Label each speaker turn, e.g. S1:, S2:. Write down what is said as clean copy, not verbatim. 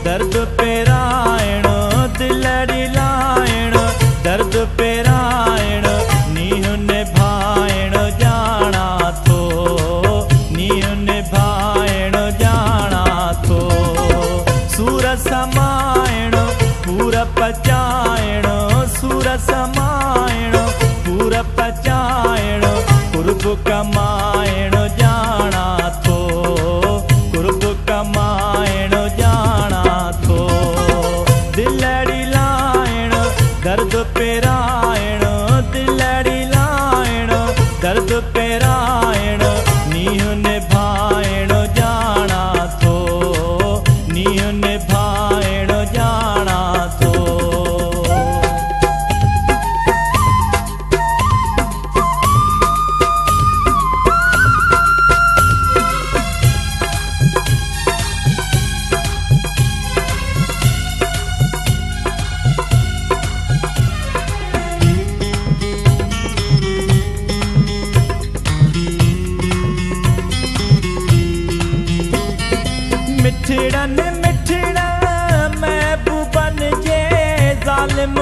S1: दर्द पेराइण दिलड़ी लाइण दर्द पेराइण नीह निभाइण जाना थो नीह निभाइण जाना थो सूर समाइण पूर पचाइण सूर समाइण पूर पचाइण कुर्ब कमाइण जाना थो कुर्ब कमाइण जाना थो दिलड़ी लाइण दर्द पेराइण दिलड़ी लाइण दर्द पेराइण नीह निभाइण जाना थो नीह निभाइण जाना थो मिठड़न मिठड़ महबूबन जे ज़ालिम